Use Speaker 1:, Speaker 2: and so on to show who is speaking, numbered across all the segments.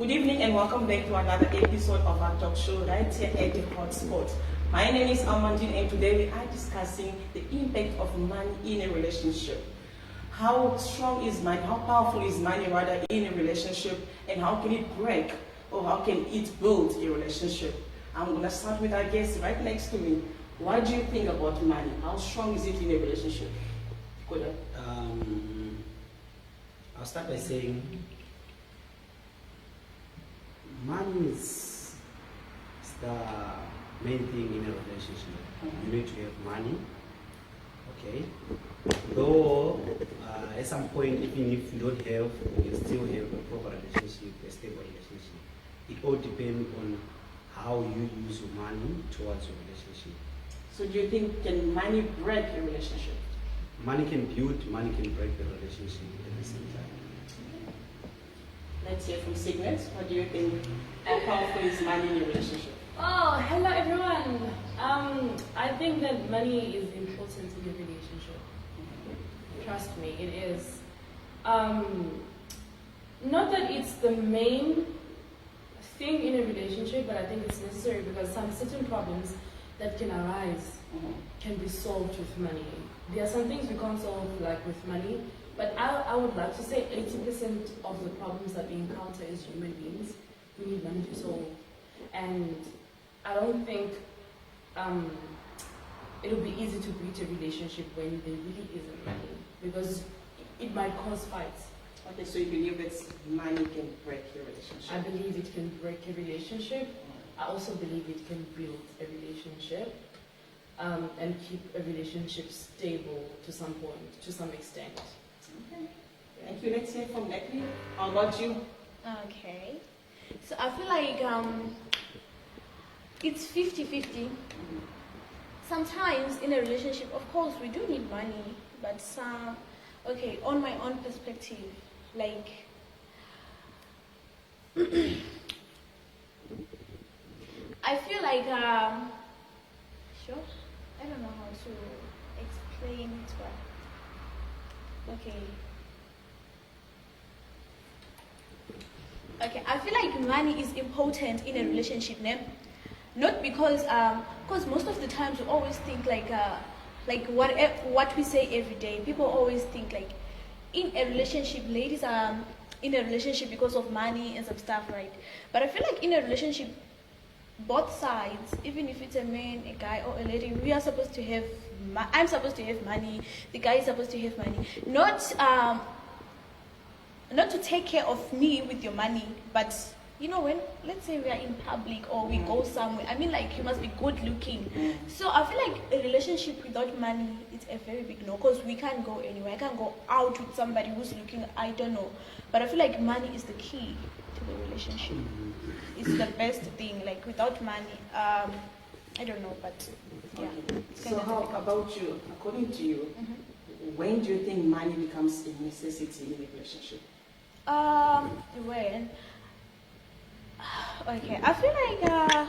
Speaker 1: Good evening and welcome back to another episode of our talk show right here at the Hotspot. My name is Amandine and today we are discussing the impact of money in a relationship. How strong is money, how powerful is money rather in a relationship, and how can it break or how can it build a relationship? I'm going to start with our guest right next to me. What do you think about money? How strong is it in a relationship? Good.
Speaker 2: I'll start by saying money is the main thing in a relationship. You need to have money, okay? Though at some point, even if you don't have, you still have a proper relationship, a stable relationship. It all depends on how you use your money towards your relationship.
Speaker 1: So do you think can money break a relationship?
Speaker 2: Money can build, money can break the relationship at the same time.
Speaker 1: Let's hear from Signet. What do you think? How powerful is money in a relationship?
Speaker 3: Oh, hello everyone. I think that money is important in a relationship. Trust me, it is. Not that it's the main thing in a relationship, but I think it's necessary because some certain problems that can arise can be solved with money. There are some things we can't solve like with money, but I would like to say 80% of the problems that we encounter as human beings, we need money to solve. And I don't think it'll be easy to breach a relationship when there really isn't money, because it might cause fights.
Speaker 1: Okay, so you believe that money can break a relationship?
Speaker 3: I believe it can break a relationship. I also believe it can build a relationship and keep a relationship stable to some point, to some extent.
Speaker 1: Okay. Thank you. Let's hear from Natalie. How about you?
Speaker 4: Okay. So I feel like it's 50-50. Sometimes in a relationship, of course, we do need money, but okay, on my own perspective, like, I feel like, sure, I don't know how to explain it, but, okay, I feel like money is important in a relationship, not because most of the times we always think like what we say every day. People always think like in a relationship, ladies are in a relationship because of money and some stuff, right? But I feel like in a relationship, both sides, even if it's a man, a guy, or a lady, we are supposed to have. I'm supposed to have money. The guy is supposed to have money. Not to take care of me with your money, but you know, when let's say we are in public or we go somewhere, I mean, like, you must be good looking. So I feel like a relationship without money is a very big no, because we can't go anywhere. I can't go out with somebody who's looking, I don't know. But I feel like money is the key to the relationship. It's the best thing. Like, without money, I don't know, but yeah.
Speaker 1: So how about you? According to you, when do you think money becomes a necessity in a relationship?
Speaker 4: When? Okay, I feel like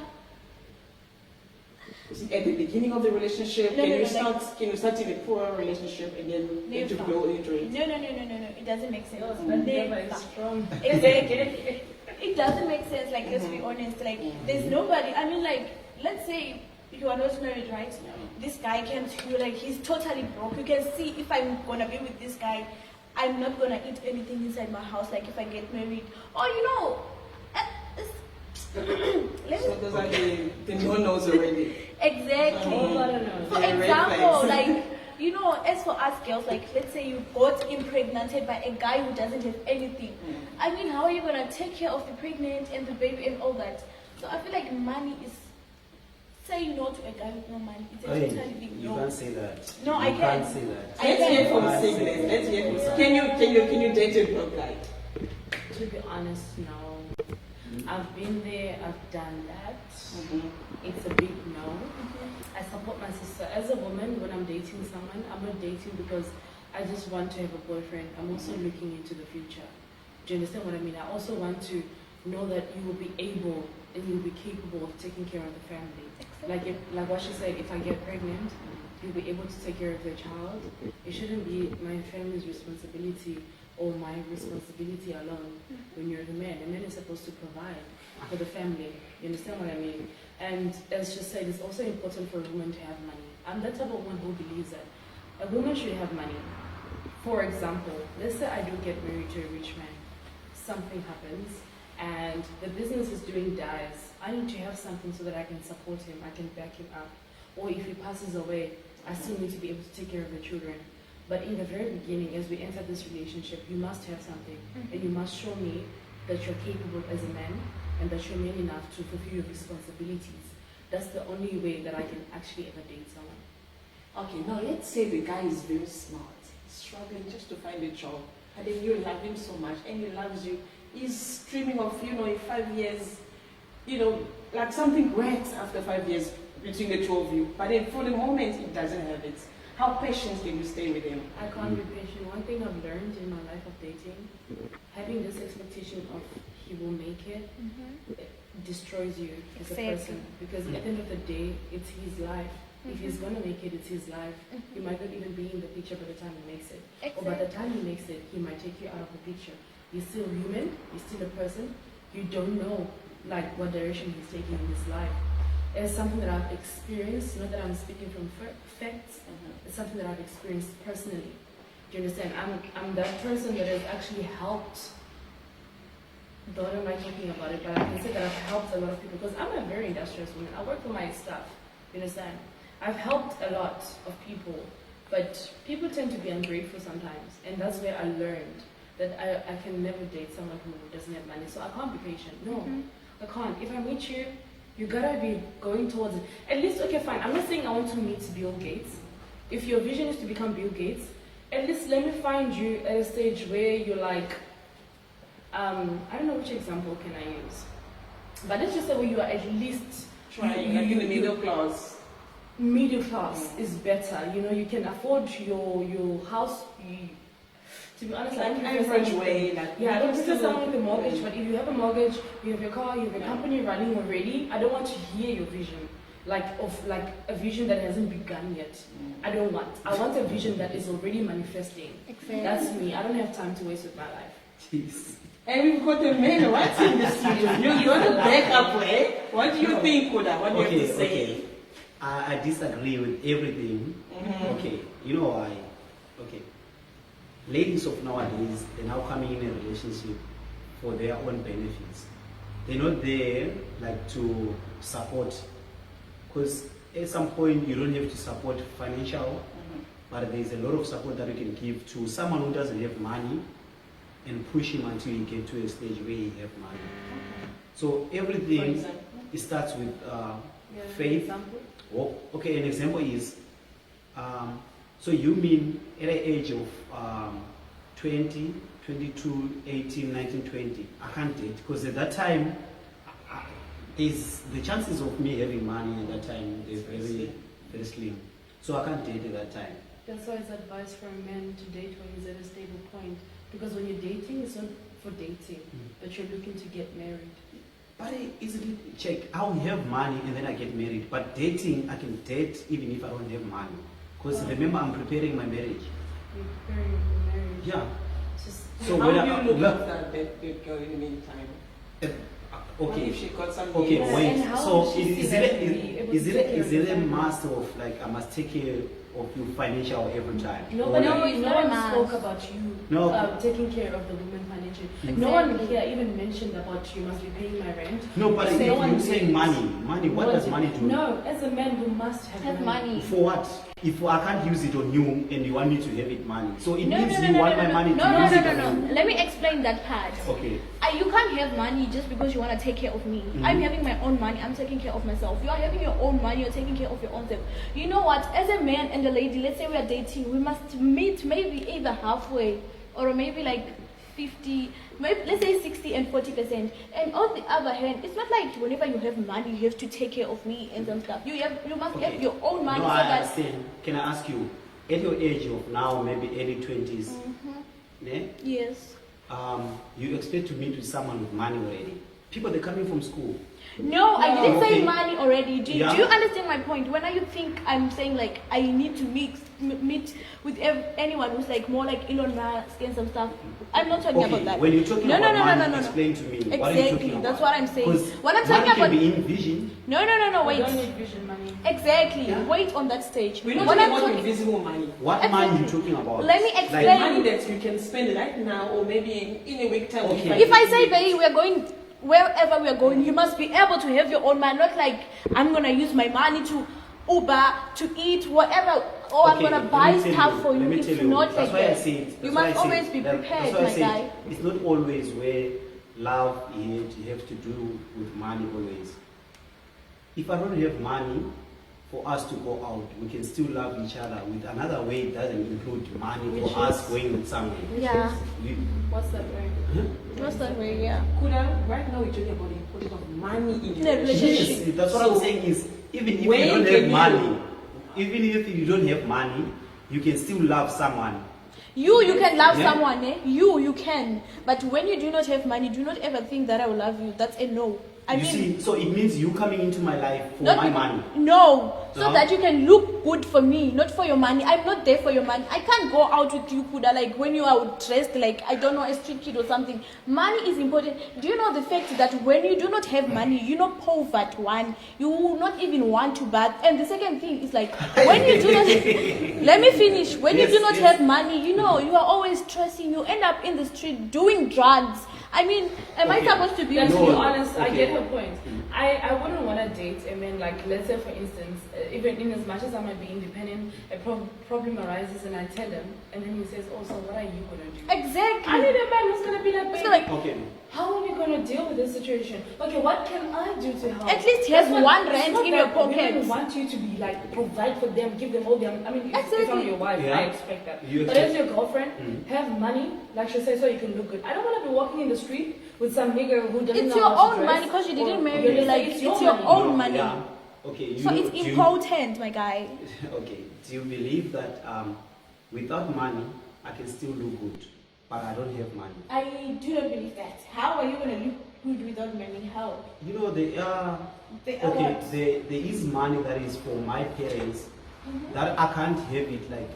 Speaker 1: Is it at the beginning of the relationship?
Speaker 4: No,
Speaker 1: Can you
Speaker 4: like,
Speaker 1: start in a poor relationship and then to grow into it?
Speaker 4: No, it doesn't make sense.
Speaker 3: Never. Strong.
Speaker 4: Exactly. It doesn't make sense, like, let's be honest, like, there's nobody, I mean, like, let's say you are not married, right? This guy came to you, like, he's totally broke. You can see if I'm gonna be with this guy, I'm not gonna eat anything inside my house, like, if I get married. Or, you know,
Speaker 1: so those are the no-nos already.
Speaker 4: Exactly. For example, like, you know, as for us girls, like, let's say you got impregnated by a guy who doesn't have anything. I mean, how are you gonna take care of the pregnant and the baby and all that? So I feel like money is saying no to a guy with no money. It's a totally big no.
Speaker 2: You can't say that.
Speaker 4: No, I
Speaker 2: can't
Speaker 4: can.
Speaker 2: say that.
Speaker 1: Let's hear from Signet. Let's hear from. Can you date a broke guy?
Speaker 3: To be honest, no. I've been there, I've done that. It's a big no. I support my sister. As a woman, when I'm dating someone, I'm not dating because I just want to have a boyfriend. I'm also looking into the future. Do you understand what I mean? I also want to know that you will be able and you'll be capable of taking care of the family. Like what she said, if I get pregnant, you'll be able to take care of the child. It shouldn't be my family's responsibility or my responsibility alone. When you're the man is supposed to provide for the family. You understand what I mean? And as just said, it's also important for a woman to have money. I'm that type of woman who believes that a woman should have money. For example, let's say I do get married to a rich man. Something happens and the business is doing dies. I need to have something so that I can support him, I can back him up. Or if he passes away, I still need to be able to take care of the children. But in the very beginning, as we enter this relationship, you must have something. And you must show me that you're capable as a man and that you're man enough to fulfill your responsibilities. That's the only way that I can actually ever date someone.
Speaker 1: Okay, now let's say the guy is very smart, struggling just to find a job, and then you love him so much, and he loves you. He's dreaming of, in 5 years, like something great after 5 years between the two of you. But then for the moment, he doesn't have it. How patient can you stay with him?
Speaker 3: I can't be patient. One thing I've learned in my life of dating, having this expectation of he will make it, it destroys you as a person. Because at the end of the day, it's his life. If he's going to make it, it's his life. He might not even be in the picture by the time he makes it. Or by the time he makes it, he might take you out of the picture. You're still human, you're still a person. You don't know what direction he's taking in his life. It's something that I've experienced, not that I'm speaking from facts. It's something that I've experienced personally. Do you understand? I'm that person that has actually helped. Though I don't like talking about it, but I can say that I've helped a lot of people because I'm a very industrious woman. I work for my staff. You understand? I've helped a lot of people, but people tend to be ungrateful sometimes, and that's where I learned that I can never date someone who doesn't have money. So I can't be patient. No, I can't. If I meet you, you gotta be going towards it. At least, okay, fine. I'm not saying I want to meet Bill Gates. If your vision is to become Bill Gates, at least let me find you at a stage where you're like, I don't know which example can I use, but let's just say where you are at least
Speaker 1: trying, like in the middle class.
Speaker 3: Middle class is better. You can afford your house. To be honest,
Speaker 1: like average way.
Speaker 3: I don't prefer someone with a mortgage, but if you have a mortgage, you have your car, you have a company running already, I don't want to hear your vision. Like a vision that hasn't begun yet. I don't want. I want a vision that is already manifesting. Exactly. That's me. I don't have time to waste with my life.
Speaker 2: Jeez.
Speaker 1: And we've got a man right in the studio. You're going to back up, way. What do you think, Koda? What do you have to say?
Speaker 2: Okay. I disagree with everything. Okay, you know why? Okay. Ladies of nowadays, they're now coming in a relationship for their own benefits. They're not there to support. Because at some point you don't have to support financial, but there's a lot of support that you can give to someone who doesn't have money and push him until you get to a stage where you have money. So everything, it starts with faith. Okay, an example is, so you mean at the age of 20, 22, 18, 19, 20, I can't date, because at that time, is the chances of me having money at that time is very, very slim. So I can't date at that time.
Speaker 3: That's why it's advice for a man to date when he's at a stable point. Because when you're dating, it's not for dating, but you're looking to get married.
Speaker 2: But easily check. I will have money and then I get married. But dating, I can date even if I don't have money. Because remember, I'm preparing my marriage.
Speaker 3: You're preparing your marriage.
Speaker 2: Yeah.
Speaker 1: So how do you look after that girl in the meantime?
Speaker 2: Okay.
Speaker 1: If she got something.
Speaker 2: Okay,
Speaker 3: Yes.
Speaker 2: wait. So is it a
Speaker 3: must?
Speaker 2: must of I must take care of you financial every time?
Speaker 3: No,
Speaker 2: Or
Speaker 3: but
Speaker 4: no,
Speaker 3: no
Speaker 4: it's
Speaker 3: one
Speaker 4: not
Speaker 3: spoke about you taking care of the woman financially. No one here even mentioned about you must be paying my rent.
Speaker 2: No, but if you're saying money, what does money do?
Speaker 3: No, as a man, you must have money.
Speaker 2: For what? If I can't use it on you and you want me to have it money, so it
Speaker 4: No,
Speaker 2: means
Speaker 4: no, no,
Speaker 2: you
Speaker 4: no,
Speaker 2: want
Speaker 4: no,
Speaker 2: my
Speaker 4: no,
Speaker 2: money
Speaker 4: no,
Speaker 2: to
Speaker 4: no,
Speaker 2: use
Speaker 4: no,
Speaker 2: it
Speaker 4: no,
Speaker 2: on
Speaker 4: no.
Speaker 2: you.
Speaker 4: Let me explain that part.
Speaker 2: Okay.
Speaker 4: You can't have money just because you want to take care of me. I'm having my own money. I'm taking care of myself. You are having your own money. You're taking care of your own self. You know what? As a man and a lady, let's say we are dating, we must meet maybe either halfway or maybe 50, maybe let's say 60 and 40%. And on the other hand, it's not like whenever you have money, you have to take care of me and some stuff. You must have your own money.
Speaker 2: No,
Speaker 4: so
Speaker 2: I
Speaker 4: that
Speaker 2: understand. Can I ask you, at your age of now, maybe early 20s,
Speaker 4: yes.
Speaker 2: you expect to meet with someone with money already? people they're coming from school.
Speaker 4: No, I didn't say
Speaker 2: Okay.
Speaker 4: money already. Do
Speaker 2: Yeah.
Speaker 4: you understand my point? When you think I'm saying like I need to meet with anyone who's like more like Elon Musk and some stuff, I'm not talking about that.
Speaker 2: When you're talking
Speaker 4: No,
Speaker 2: about
Speaker 4: no, no,
Speaker 2: money,
Speaker 4: no, no, no.
Speaker 2: explain to me.
Speaker 4: Exactly,
Speaker 2: What are you talking about?
Speaker 4: that's what I'm saying.
Speaker 2: 'Cause
Speaker 4: What I'm
Speaker 2: money
Speaker 4: talking
Speaker 2: can
Speaker 4: about.
Speaker 2: be envisioned.
Speaker 4: No, wait.
Speaker 3: You don't need vision money.
Speaker 4: Exactly.
Speaker 2: Yeah.
Speaker 4: Wait on that stage.
Speaker 1: We're not
Speaker 4: What
Speaker 1: talking
Speaker 4: I'm
Speaker 1: about
Speaker 4: talking-
Speaker 1: invisible money.
Speaker 2: What money you talking about?
Speaker 4: Let me
Speaker 2: Like,
Speaker 4: explain.
Speaker 1: Money that you can spend right now or maybe in a week time.
Speaker 2: Okay.
Speaker 4: If I say, baby, we're going wherever we're going, you must be able to have your own money. Not like I'm gonna use my money to Uber, to eat, whatever, or I'm
Speaker 2: Okay,
Speaker 4: gonna
Speaker 2: let
Speaker 4: buy
Speaker 2: me tell
Speaker 4: stuff for
Speaker 2: let
Speaker 4: you.
Speaker 2: me
Speaker 4: It's
Speaker 2: tell
Speaker 4: not
Speaker 2: that's
Speaker 4: like
Speaker 2: why I
Speaker 4: that.
Speaker 2: said,
Speaker 4: You
Speaker 2: that's why I
Speaker 4: must
Speaker 2: said-
Speaker 4: always be
Speaker 2: that's
Speaker 4: prepared,
Speaker 2: why I
Speaker 4: my
Speaker 2: said
Speaker 4: guy.
Speaker 2: It's not always where love you have to do with money always. If I don't have money for us to go out, we can still love each other with another way. It doesn't include money
Speaker 3: Which
Speaker 2: for us
Speaker 3: is-
Speaker 2: going with somewhere.
Speaker 4: Yeah.
Speaker 2: You-
Speaker 3: What's that way?
Speaker 4: What's that way? Yeah.
Speaker 1: Right now we're talking about the importance of money in
Speaker 4: In a relationship.
Speaker 2: Yes, that's what I'm saying is, even if you
Speaker 1: When
Speaker 2: don't
Speaker 1: can
Speaker 2: have
Speaker 1: you-
Speaker 2: money, even if you don't have money, you can still love someone.
Speaker 4: You can love
Speaker 2: Yeah.
Speaker 4: someone, eh? You can. But when you do not have money, do not ever think that I will love you. That's a no. I
Speaker 2: You
Speaker 4: mean,
Speaker 2: see, so it means you coming into my life for
Speaker 4: not
Speaker 2: my
Speaker 4: because-
Speaker 2: money.
Speaker 4: No, so
Speaker 2: No?
Speaker 4: that you can look good for me, not for your money. I'm not there for your money. I can't go out with you, Kuda, like when you are dressed like, I don't know, a street kid or something. Money is important. Do you know the fact that when you do not have money, you're not poverty, one, you will not even want to bath. And the second thing is like, when you do not, let me finish. When you
Speaker 2: Yes,
Speaker 4: do not
Speaker 2: yes.
Speaker 4: have money, you are always stressing. You end up in the street doing drugs. I mean, am I
Speaker 2: Okay.
Speaker 4: supposed to be
Speaker 3: Then,
Speaker 4: with
Speaker 3: to be
Speaker 4: you?
Speaker 3: honest, I
Speaker 2: Okay.
Speaker 3: get her point. I wouldn't want to date, I mean, like, let's say, for instance, even in as much as I might be independent, a problem arises and I tell him, and then he says, oh, so what are you going to do?
Speaker 4: Exactly.
Speaker 3: I need a man who's going to be like,
Speaker 4: It's
Speaker 3: baby,
Speaker 4: like,
Speaker 2: Okay.
Speaker 3: how are we going to deal with this situation? Okay, what can I do to help?
Speaker 4: At least
Speaker 3: That's
Speaker 4: have
Speaker 3: what-
Speaker 4: one
Speaker 3: it's
Speaker 4: rand
Speaker 3: not
Speaker 4: in
Speaker 3: that
Speaker 4: your pocket.
Speaker 3: Women want you to be like, provide for them, give them all their, I mean, if I'm
Speaker 4: Exactly.
Speaker 3: your wife,
Speaker 2: Yeah.
Speaker 3: I expect that.
Speaker 2: You
Speaker 3: But
Speaker 2: expect-
Speaker 3: as your girlfriend, have money, like she says, so you can look good. I don't want to be walking in the street with some nigga who doesn't
Speaker 4: It's
Speaker 3: know
Speaker 4: your
Speaker 3: how to
Speaker 4: own
Speaker 3: dress,
Speaker 4: money because you
Speaker 3: or-
Speaker 4: didn't marry
Speaker 3: you're
Speaker 4: me.
Speaker 3: just
Speaker 4: Like,
Speaker 3: saying
Speaker 4: it's your own
Speaker 2: No,
Speaker 4: money.
Speaker 2: Yeah. Okay.
Speaker 4: So it's
Speaker 2: do you-
Speaker 4: important, my guy.
Speaker 2: Okay. Do you believe that without money I can still look good, but I don't have money?
Speaker 4: I do not believe that. How are you going to look good without money? How?
Speaker 2: You know, there are is money that is for my parents that I can't have it like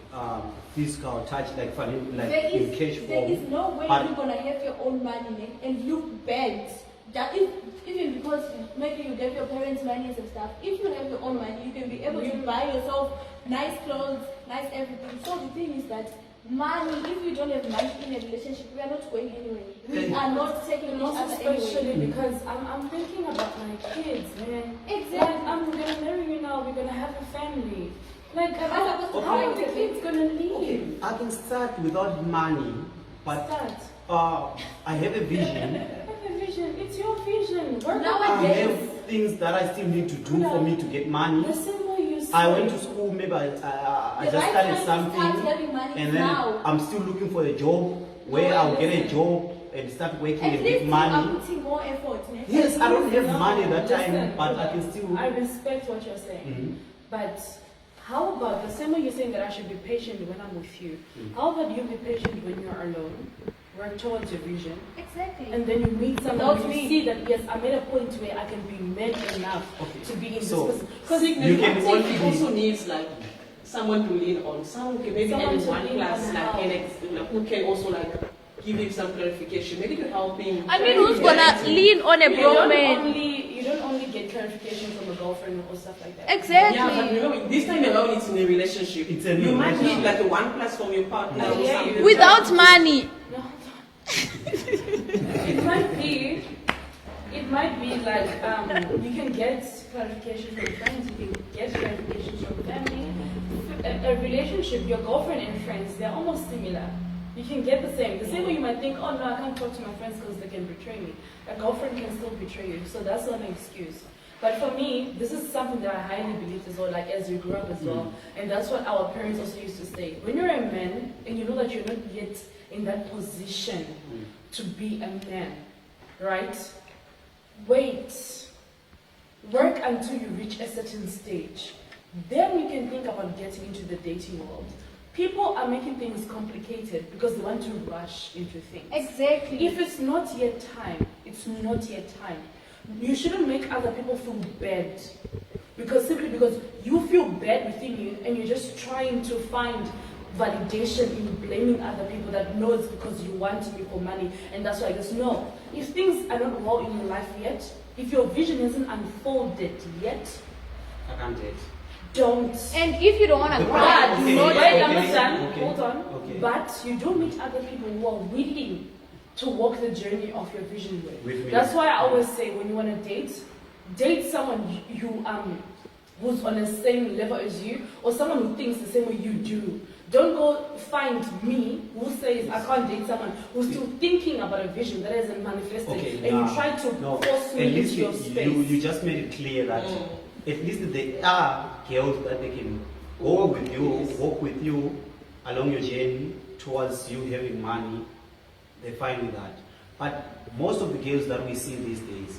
Speaker 2: physical touch, like in cash form.
Speaker 4: There is no way
Speaker 2: But-
Speaker 4: you're going to have your own money and look bad. That is, even because maybe you gave your parents money and stuff. If you have your own money, you can be able to buy yourself nice clothes, nice everything. So the thing is that money, if you don't have money in a relationship, we are not going anywhere. We are not taking each
Speaker 3: Most
Speaker 4: other
Speaker 3: especially
Speaker 4: anywhere.
Speaker 3: because I'm thinking about my kids, man.
Speaker 4: Exactly.
Speaker 3: Like, I'm gonna marry you now. We're gonna have a family. Like,
Speaker 4: Am I supposed to
Speaker 3: how
Speaker 4: buy
Speaker 3: are the
Speaker 4: the
Speaker 3: kids gonna live?
Speaker 2: Okay, I can start without money, but
Speaker 3: Start.
Speaker 2: I have a vision.
Speaker 3: Have a vision. It's your vision. Work
Speaker 4: Now
Speaker 3: on
Speaker 2: I
Speaker 3: it.
Speaker 2: have things that I still need to do for me to get money.
Speaker 3: The same way you say.
Speaker 2: I went to school, maybe I
Speaker 4: The
Speaker 2: just
Speaker 4: right
Speaker 2: started
Speaker 4: time to
Speaker 2: something,
Speaker 4: start having money
Speaker 2: and
Speaker 4: is
Speaker 2: then
Speaker 4: now.
Speaker 2: I'm still looking for a job where
Speaker 4: No,
Speaker 2: I'll get a
Speaker 4: listen.
Speaker 2: job and start working
Speaker 4: At
Speaker 2: and
Speaker 4: least
Speaker 2: get
Speaker 4: you are
Speaker 2: money.
Speaker 4: putting more effort. Ne?
Speaker 2: Yes, I don't have
Speaker 3: No,
Speaker 2: money that time,
Speaker 3: listen,
Speaker 2: but I can still.
Speaker 3: I respect what you're saying.
Speaker 2: Mhm.
Speaker 3: But how about the same way you're saying that I should be patient when I'm with you? How about you be patient when you're alone? Work towards your vision.
Speaker 4: Exactly.
Speaker 3: And then you meet someone
Speaker 4: Without
Speaker 3: and you
Speaker 4: me.
Speaker 3: see that yes, I'm at a point where I can be man enough
Speaker 2: Okay.
Speaker 3: to be in this
Speaker 2: So,
Speaker 3: person.
Speaker 1: Because
Speaker 2: You can only
Speaker 1: he
Speaker 2: be-
Speaker 1: also needs like someone to lean on. Someone can maybe
Speaker 3: Someone
Speaker 1: add
Speaker 3: to
Speaker 1: one
Speaker 3: lean
Speaker 1: class
Speaker 3: on
Speaker 1: like
Speaker 3: how?
Speaker 1: who can also like give him some clarification, maybe to help him.
Speaker 4: I mean, who's gonna lean on a
Speaker 3: You
Speaker 4: broke
Speaker 3: don't
Speaker 4: man?
Speaker 3: only you don't only get clarification from a girlfriend or stuff like that.
Speaker 4: Exactly.
Speaker 1: Yeah, but remember, this time around it's in a relationship.
Speaker 2: It's a
Speaker 1: you might
Speaker 2: relationship.
Speaker 1: need like a one plus from your partner
Speaker 3: I
Speaker 1: or
Speaker 3: hear
Speaker 1: something.
Speaker 3: you.
Speaker 4: Without money.
Speaker 3: No. It might be like you can get clarification from friends, you can get clarification from family. A relationship, your girlfriend and friends, they're almost similar. You can get the same way you might think, oh no, I can't talk to my friends because they can betray me. A girlfriend can still betray you, so that's not an excuse. But for me, this is something that I highly believe as well, like as we grew up as well. And that's what our parents also used to say. When you're a man and you know that you're not yet in that position to be a man, right? Wait. Work until you reach a certain stage. Then you can think about getting into the dating world. People are making things complicated because they want to rush into things.
Speaker 4: Exactly.
Speaker 3: If it's not yet time, it's it's not yet time. You shouldn't make other people feel bad. Simply because you feel bad within you and you're just trying to find validation in blaming other people that no, it's because you want me for money and that's why I guess no. If things are not well in your life yet, if your vision hasn't unfolded yet,
Speaker 2: I can't date.
Speaker 3: don't.
Speaker 4: And if you don't want to
Speaker 2: The
Speaker 4: cry,
Speaker 2: problem-
Speaker 4: do
Speaker 3: Wait,
Speaker 4: not
Speaker 2: Okay.
Speaker 3: understand?
Speaker 2: Okay.
Speaker 3: Hold on.
Speaker 2: Okay.
Speaker 3: But you don't meet other people who are willing to walk the journey of your vision with.
Speaker 2: With me.
Speaker 3: That's why I always say when you want to date someone who's on the same level as you, or someone who thinks the same way you do. Don't go find me who says I can't date someone who's still thinking about a vision that hasn't manifested,
Speaker 2: Okay,
Speaker 3: and
Speaker 2: now,
Speaker 3: you try to
Speaker 2: no,
Speaker 3: force
Speaker 2: at
Speaker 3: me into
Speaker 2: least
Speaker 3: your space.
Speaker 2: you just made it clear that at least there are girls that they can go with you, walk with you along your journey towards you having money. They're fine with that. But most of the girls that we see these days,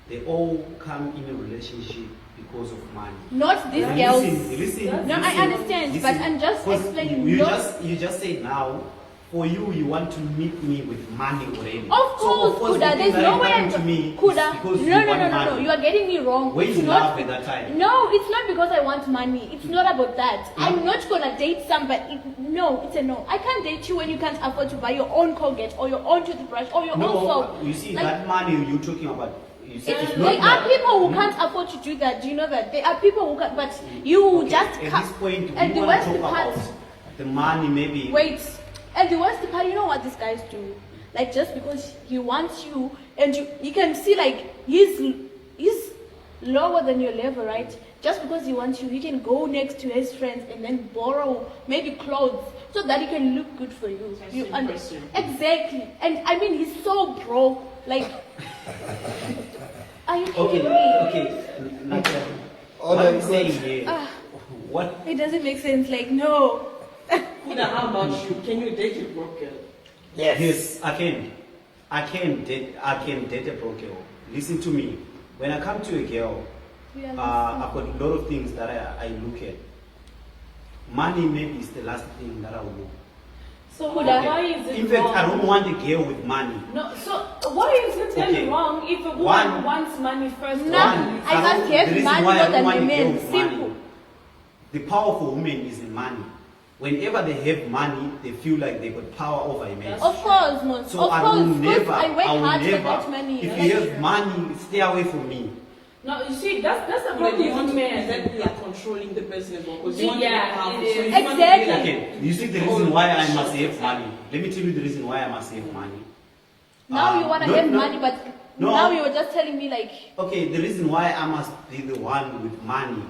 Speaker 2: they all come in a relationship because of money.
Speaker 4: Not these
Speaker 2: Now,
Speaker 4: girls.
Speaker 2: Listen,
Speaker 4: No, I
Speaker 2: listen,
Speaker 4: understand, but
Speaker 2: listen.
Speaker 4: I'm just
Speaker 2: 'Cause
Speaker 4: explaining,
Speaker 2: You
Speaker 4: not-
Speaker 2: just said now, for you want to meet me with money already.
Speaker 4: Of course,
Speaker 2: the
Speaker 4: Kuda,
Speaker 2: thing
Speaker 4: there's
Speaker 2: that
Speaker 4: no
Speaker 2: is
Speaker 4: way
Speaker 2: happening
Speaker 4: I'm
Speaker 2: to me
Speaker 4: Kuda,
Speaker 2: is because
Speaker 4: no,
Speaker 2: you want
Speaker 4: no,
Speaker 2: money.
Speaker 4: you are getting me wrong.
Speaker 2: Where
Speaker 4: It's
Speaker 2: you
Speaker 4: not,
Speaker 2: laugh at that time.
Speaker 4: No, it's not because I want money. It's not about that. I'm not gonna date somebody. No, it's a no. I can't date you when you can't afford to buy your own Colgate or your own toothbrush or your own
Speaker 2: No,
Speaker 4: soap.
Speaker 2: you see
Speaker 4: Like,
Speaker 2: that money you're talking about. You see, it's not
Speaker 4: there are
Speaker 2: that-
Speaker 4: people who can't afford to do that. Do you know that? There are people who can, but you
Speaker 2: Okay,
Speaker 4: just
Speaker 2: at
Speaker 4: can't.
Speaker 2: this point,
Speaker 4: And
Speaker 2: we
Speaker 4: the
Speaker 2: want to
Speaker 4: worst
Speaker 2: talk
Speaker 4: part,
Speaker 2: about the money maybe.
Speaker 4: wait, and the worst part, you know what these guys do? Like just because he wants you, and you can see like he's lower than your level, right? Just because he wants you, he can go next to his friends and then borrow maybe clothes so that he can look good for you.
Speaker 1: Just
Speaker 4: You
Speaker 1: to
Speaker 4: under-
Speaker 1: impress you.
Speaker 4: Exactly. And I mean, he's so broke. Like, are you kidding me?
Speaker 2: Okay. Like,
Speaker 5: All
Speaker 2: what
Speaker 5: I'm
Speaker 2: I'm saying
Speaker 5: good.
Speaker 2: here,
Speaker 4: Ah.
Speaker 2: what
Speaker 4: It doesn't make sense. Like, no.
Speaker 1: Kuda, how about you? Can you date a broke girl?
Speaker 2: Yes, I can. I can date a broke girl. Listen to me. When I come to a girl,
Speaker 4: We are
Speaker 2: I've got a lot of things that I look at. Money maybe is the last thing that I will look.
Speaker 3: So
Speaker 4: Kuda,
Speaker 3: why is it
Speaker 2: In fact,
Speaker 3: wrong?
Speaker 2: I don't want a girl with money.
Speaker 3: No, so why is it then
Speaker 2: Okay.
Speaker 3: wrong if a woman
Speaker 2: One-
Speaker 3: wants money first?
Speaker 4: No,
Speaker 2: One,
Speaker 4: I must
Speaker 2: don't-
Speaker 4: have
Speaker 2: the reason
Speaker 4: money
Speaker 2: why I
Speaker 4: more
Speaker 2: don't
Speaker 4: than
Speaker 2: want
Speaker 4: the
Speaker 2: a girl
Speaker 4: men.
Speaker 2: with
Speaker 4: Simple.
Speaker 2: money, the powerful woman is in money. Whenever they have money, they feel like they got power over a man.
Speaker 3: That's
Speaker 4: Of course, Mons.
Speaker 2: So
Speaker 4: Of
Speaker 2: I
Speaker 4: course,
Speaker 2: will
Speaker 4: because
Speaker 2: never,
Speaker 4: I work
Speaker 2: I will
Speaker 4: hard
Speaker 2: never.
Speaker 4: for that money.
Speaker 2: If
Speaker 4: Like,
Speaker 2: you have money, stay away from me.
Speaker 3: No, you see, that's the
Speaker 1: Kuda,
Speaker 3: problem
Speaker 1: do you want
Speaker 3: with
Speaker 1: to
Speaker 3: men.
Speaker 1: present you are controlling the person as well? Because you want to
Speaker 3: Yeah,
Speaker 1: be powerful.
Speaker 3: it
Speaker 1: So
Speaker 3: is.
Speaker 1: you want to be
Speaker 4: Exactly.
Speaker 1: like-
Speaker 2: Okay, you see the reason why I must have money. Let me tell you the reason why I must have money.
Speaker 4: now you want to
Speaker 2: no,
Speaker 4: have
Speaker 2: no,
Speaker 4: money, but
Speaker 2: no.
Speaker 4: now you were just telling me like,
Speaker 2: Okay, the reason why I must be the one with money.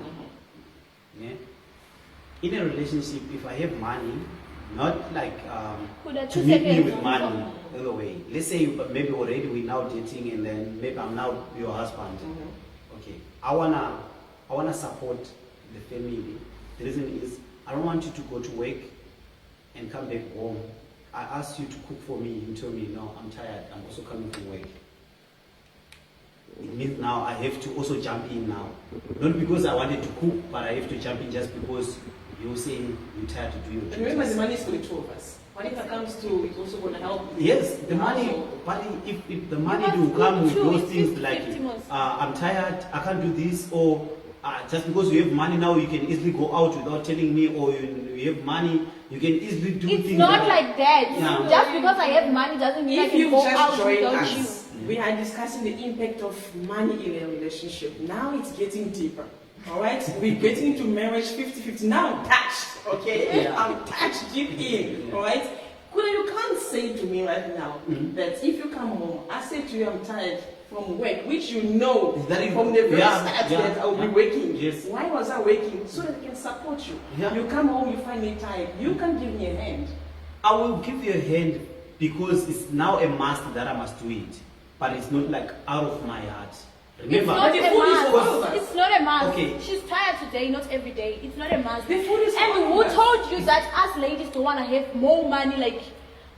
Speaker 2: Yeah? In a relationship, if I have money, not like
Speaker 4: Kuda,
Speaker 2: to
Speaker 4: 2
Speaker 2: meet me
Speaker 4: seconds.
Speaker 2: with money, the other way. Let's say maybe already we're now dating and then maybe I'm now your husband. Okay, I wanna support the family. The reason is I don't want you to go to work and come back home. I asked you to cook for me. You told me no, I'm tired. I'm also coming from work. It means now I have to also jump in now. Not because I wanted to cook, but I have to jump in just because you're saying you're tired to do your
Speaker 1: And remember, the
Speaker 2: duties.
Speaker 1: money is for the two of us. When it comes to, it's also going to help.
Speaker 2: Yes, the money,
Speaker 1: household.
Speaker 2: but if the money
Speaker 4: must
Speaker 2: will come with
Speaker 4: cook too,
Speaker 2: those
Speaker 4: it's
Speaker 2: things
Speaker 4: 50-50
Speaker 2: like,
Speaker 4: most.
Speaker 2: I'm tired, I can't do this, or just because you have money now, you can easily go out without telling me, or you have money, you can easily do
Speaker 4: it's
Speaker 2: things.
Speaker 4: not like that.
Speaker 2: Yeah.
Speaker 4: Just because I have money doesn't mean I
Speaker 1: If
Speaker 4: can
Speaker 1: you
Speaker 4: go
Speaker 1: just
Speaker 4: out
Speaker 1: joined
Speaker 4: without
Speaker 1: us, we are discussing the impact of money in a relationship. Now it's getting deeper. All right, we're getting into marriage 50-50. Now I'm touched, okay?
Speaker 2: Yeah.
Speaker 1: I'm touched deep in, all right? Kuda, you can't say to me right now that if you come home, I say to you I'm tired from work, which you know
Speaker 2: That is-
Speaker 1: from the very
Speaker 2: yeah,
Speaker 1: start
Speaker 2: yeah,
Speaker 1: that I'll be
Speaker 2: yeah.
Speaker 1: working.
Speaker 2: Yes.
Speaker 1: Why was I working? So that I can support you.
Speaker 2: Yeah.
Speaker 1: You come home, you find me tired. You can give me a hand.
Speaker 2: I will give you a hand because it's now a must that I must do it, but it's not like out of my heart.
Speaker 4: It's
Speaker 2: Remember,
Speaker 4: not
Speaker 1: the
Speaker 4: a
Speaker 1: food is for all of
Speaker 4: must.
Speaker 1: us.
Speaker 4: It's not a must.
Speaker 2: Okay.
Speaker 4: She's tired today, not every day. It's not a must.
Speaker 1: The food is for
Speaker 4: And
Speaker 1: all
Speaker 4: who
Speaker 1: of us.
Speaker 4: told you that us ladies don't want to have more money like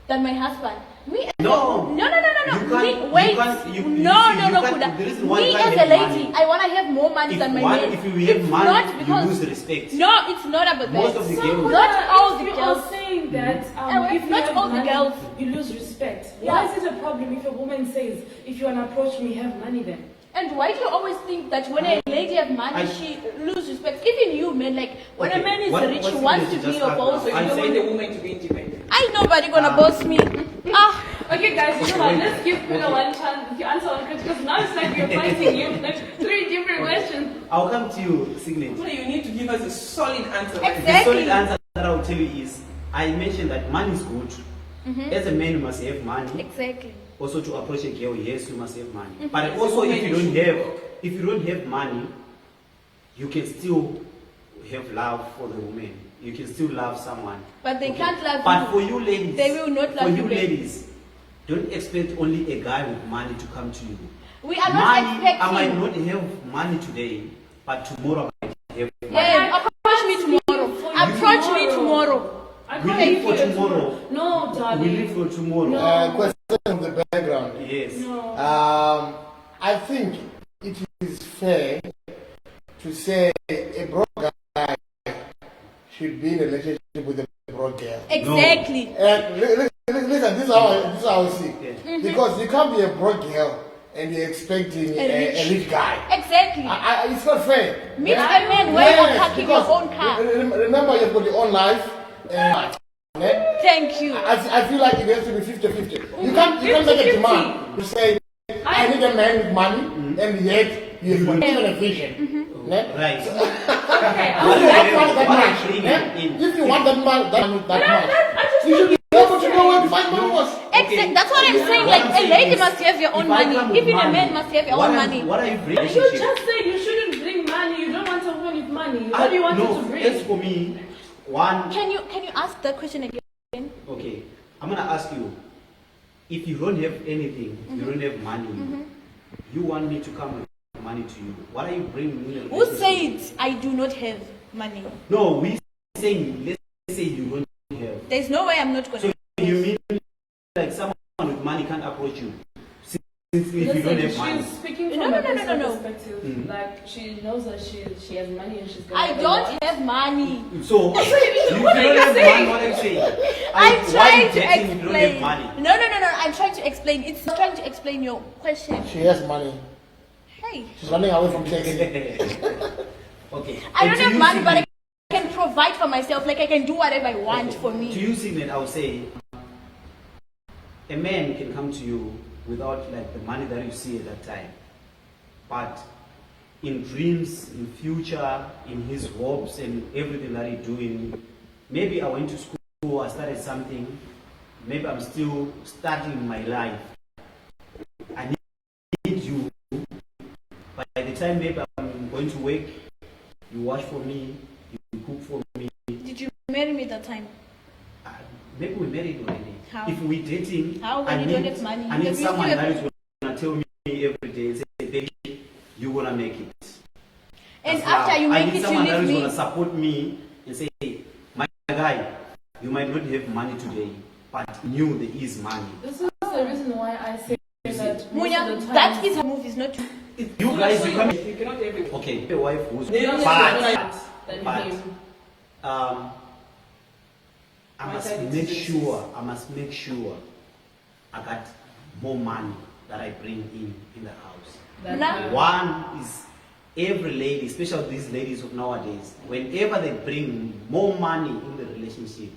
Speaker 4: than my husband? Me as
Speaker 2: No.
Speaker 4: no.
Speaker 2: You can't-
Speaker 4: Me,
Speaker 2: you
Speaker 4: wait.
Speaker 2: can't- you-
Speaker 4: no,
Speaker 2: you see, you can't-
Speaker 4: Kuda.
Speaker 2: the reason why you
Speaker 4: Me
Speaker 2: can't
Speaker 4: as a
Speaker 2: have
Speaker 4: lady,
Speaker 2: money-
Speaker 4: I want to have more money than my men.
Speaker 2: if you have
Speaker 4: It's
Speaker 2: money,
Speaker 4: not
Speaker 2: you
Speaker 4: because
Speaker 2: lose respect.
Speaker 4: no, it's not about
Speaker 2: Most
Speaker 4: that.
Speaker 2: of the
Speaker 3: So
Speaker 2: girls-
Speaker 3: Kuda,
Speaker 4: Not all
Speaker 3: if
Speaker 4: the
Speaker 3: you
Speaker 4: girls.
Speaker 3: are saying think that if you
Speaker 4: not
Speaker 3: have
Speaker 4: all the
Speaker 3: money,
Speaker 4: girls.
Speaker 3: you lose respect.
Speaker 4: Yeah.
Speaker 3: Why is it a problem if a woman says, if you wanna approach me, have money then?
Speaker 4: And why do you always think that when a lady have money, she lose respect? Even you, men, like when a man is rich, he wants to be your boss.
Speaker 1: So you don't want the woman to be independent.
Speaker 4: Ain't nobody gonna boss me.
Speaker 3: Okay, guys, you know what? Let's give Pula one chance to answer one question because now it's like we're fighting you. Like 3 different questions.
Speaker 2: I'll come to you, Signet.
Speaker 1: So you need to give us a solid answer.
Speaker 4: Exactly.
Speaker 2: The solid answer that I'll tell you is, I mentioned that money is good. As a man, you must have money.
Speaker 4: Exactly.
Speaker 2: Also to approach a girl, yes, you must have money. But
Speaker 1: As a
Speaker 2: also,
Speaker 1: woman,
Speaker 2: if you don't have money, you can still have love for the woman. You can still love someone.
Speaker 4: But they can't love
Speaker 2: But
Speaker 4: you.
Speaker 2: for you ladies,
Speaker 4: They will not love
Speaker 2: for
Speaker 4: you
Speaker 2: you
Speaker 4: back.
Speaker 2: ladies, don't expect only a guy with money to come to you.
Speaker 4: We are not
Speaker 2: Money,
Speaker 4: expecting.
Speaker 2: I might not have money today, but tomorrow I might have money.
Speaker 4: Yeah, approach me tomorrow. Approach me tomorrow.
Speaker 3: I
Speaker 2: We
Speaker 3: can't
Speaker 2: live
Speaker 3: give
Speaker 2: for
Speaker 3: you a
Speaker 2: tomorrow.
Speaker 3: No, darling.
Speaker 2: We live for tomorrow.
Speaker 5: Question from the background.
Speaker 2: Yes.
Speaker 3: No.
Speaker 5: I think it is fair to say a broke guy should be in a relationship with a broke girl.
Speaker 4: Exactly.
Speaker 5: And listen, this is how I see.
Speaker 2: Yeah.
Speaker 5: Because you can't be a broke girl and you're expecting a rich guy.
Speaker 4: Exactly.
Speaker 5: It's not fair.
Speaker 4: Meet a man where you're parking your
Speaker 5: because
Speaker 4: own car.
Speaker 5: Remember, you've got your own life.
Speaker 4: Thank you.
Speaker 5: I feel like it has to be 50-50. You can't make a demand to say, I need a man with money, and yet you've got even a vision.
Speaker 2: Right.
Speaker 3: Okay.
Speaker 5: If you want that much, you should be able to know where to find money was.
Speaker 4: Exactly. That's what I'm saying. Like a lady must have your own money. Even a man must have your own money.
Speaker 2: What are you bringing?
Speaker 3: You just said you shouldn't bring money. You don't want a woman with money. What do you want her to bring?
Speaker 2: As for me, one.
Speaker 4: Can you ask the question again?
Speaker 2: Okay, I'm gonna ask you. If you don't have anything, you don't have money. You want me to come with money to you. What are you bringing me?
Speaker 4: Who said I do not have money?
Speaker 2: No, we saying, let's say you don't have.
Speaker 4: There's no way I'm not going
Speaker 2: So
Speaker 4: to.
Speaker 2: you mean like someone with money can't approach you? Since if you don't have money.
Speaker 3: She's speaking
Speaker 4: No,
Speaker 3: from
Speaker 4: no,
Speaker 3: a
Speaker 4: no, no,
Speaker 3: personal
Speaker 4: no, no.
Speaker 3: perspective. Like she knows that she has money and she's gonna
Speaker 4: I
Speaker 3: have a
Speaker 4: don't
Speaker 3: lot.
Speaker 4: have money.
Speaker 2: So you
Speaker 3: What are
Speaker 2: don't
Speaker 3: you
Speaker 2: have
Speaker 3: saying?
Speaker 2: money, what are you saying?
Speaker 4: I'm
Speaker 2: Why
Speaker 4: trying
Speaker 2: you
Speaker 4: to
Speaker 2: getting if you don't have
Speaker 4: explain.
Speaker 2: money?
Speaker 4: No. I'm trying to explain. It's trying to explain your question.
Speaker 5: She has money.
Speaker 4: Hey,
Speaker 5: She's running away from taxi.
Speaker 2: Okay.
Speaker 4: I
Speaker 2: And
Speaker 4: don't
Speaker 2: to
Speaker 4: have
Speaker 2: you,
Speaker 4: money, but I
Speaker 2: Signet-
Speaker 4: can provide for myself. Like I can do whatever I want for
Speaker 2: To
Speaker 4: me.
Speaker 2: you, Signet, I would say a man can come to you without like the money that you see at that time. But in dreams, in future, in his hopes and everything that he's doing, maybe I went to school, I started something, maybe I'm still starting my life. I need you. By the time maybe I'm going to work, you wash for me, you cook for me.
Speaker 4: Did you marry me that time?
Speaker 2: Maybe we married already.
Speaker 4: How?
Speaker 2: If we dating,
Speaker 4: How? When
Speaker 2: I
Speaker 4: you
Speaker 2: need,
Speaker 4: don't have money?
Speaker 2: I
Speaker 4: You
Speaker 2: need
Speaker 4: can
Speaker 2: someone
Speaker 4: still
Speaker 2: that
Speaker 4: have-
Speaker 2: is gonna tell me every day, say, baby, you're gonna make it.
Speaker 4: And
Speaker 2: That's
Speaker 4: after
Speaker 2: love.
Speaker 4: you
Speaker 2: I
Speaker 4: make
Speaker 2: need
Speaker 4: it, you
Speaker 2: someone that
Speaker 4: leave
Speaker 2: is
Speaker 4: me.
Speaker 2: gonna support me and say, hey, my guy, you might not have money today, but knew there is money.
Speaker 3: This is the reason why I say that most
Speaker 4: Munya,
Speaker 3: of the time.
Speaker 4: that is a move, is not.
Speaker 2: You guys, you come.
Speaker 1: You cannot have it.
Speaker 2: Okay, a wife who's
Speaker 1: Yeah,
Speaker 2: but,
Speaker 3: than
Speaker 2: but
Speaker 3: him.
Speaker 2: I
Speaker 1: My
Speaker 2: must
Speaker 1: side is
Speaker 2: make
Speaker 1: this.
Speaker 2: sure I got more money that I bring in the house.
Speaker 3: That
Speaker 4: Now-
Speaker 2: One is every lady, especially these ladies of nowadays, whenever they bring more money in the relationship,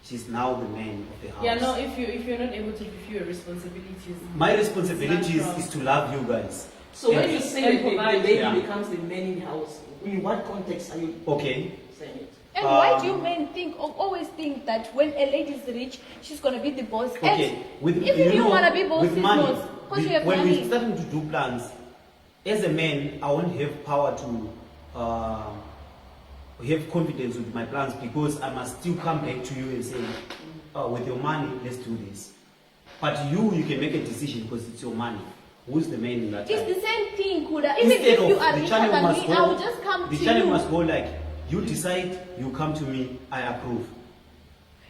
Speaker 2: she's now the man of the house.
Speaker 3: Yeah, no. If you're not able to fulfill your responsibilities,
Speaker 2: My responsibility
Speaker 3: Natural.
Speaker 2: is to love you guys.
Speaker 1: So when
Speaker 2: And-
Speaker 1: you say that the lady
Speaker 2: Yeah.
Speaker 1: becomes the man in the house, in what context are you
Speaker 2: Okay,
Speaker 1: saying it?
Speaker 4: And why do you men always think that when a lady is rich, she's gonna be the boss?
Speaker 2: okay.
Speaker 4: And if you wanna be boss,
Speaker 2: with
Speaker 4: is
Speaker 2: money,
Speaker 4: boss, because you have
Speaker 2: when
Speaker 4: money.
Speaker 2: we're starting to do plans, as a man, I won't have power to have confidence with my plans because I must still come back to you and say, with your money, let's do this. But you can make a decision because it's your money. Who's the man in that
Speaker 4: It's
Speaker 2: time?
Speaker 4: the same thing, Kuda. Even
Speaker 2: Instead
Speaker 4: if you
Speaker 2: of
Speaker 4: are
Speaker 2: the
Speaker 4: richer
Speaker 2: channel
Speaker 4: than
Speaker 2: must
Speaker 4: me,
Speaker 2: go,
Speaker 4: I will just come
Speaker 2: the
Speaker 4: to
Speaker 2: channel
Speaker 4: you.
Speaker 2: must go like, you decide, you come to me, I approve.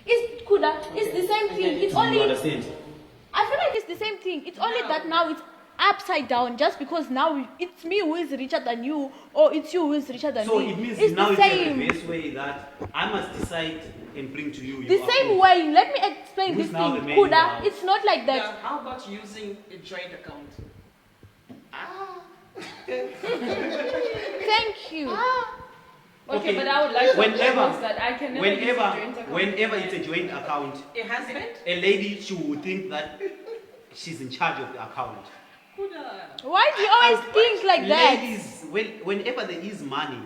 Speaker 4: It's Kuda. It's the same thing. It's
Speaker 2: Do you
Speaker 4: only.
Speaker 2: understand?
Speaker 4: I feel like it's the same thing. It's only that now it's upside down just because now it's me who is richer than you, or it's you who is richer than
Speaker 2: So
Speaker 4: me.
Speaker 2: it means
Speaker 4: It's
Speaker 2: now
Speaker 4: the
Speaker 2: it's a
Speaker 4: same.
Speaker 2: reverse way that I must decide and bring to you.
Speaker 4: The
Speaker 2: your
Speaker 4: same
Speaker 2: approach.
Speaker 4: way. Let me explain
Speaker 2: Who's
Speaker 4: this
Speaker 2: now the
Speaker 4: thing,
Speaker 2: man in the
Speaker 4: Kuda.
Speaker 2: house?
Speaker 4: It's not like that.
Speaker 1: Yeah, how about using a joint account?
Speaker 4: Thank you.
Speaker 3: Okay, but I would like to
Speaker 2: whenever,
Speaker 3: propose that I can never use a joint account.
Speaker 2: whenever it's a joint account,
Speaker 1: A husband?
Speaker 2: a lady she would think that she's in charge of the account.
Speaker 4: Why do you always think like that?
Speaker 2: Ladies, whenever there is money,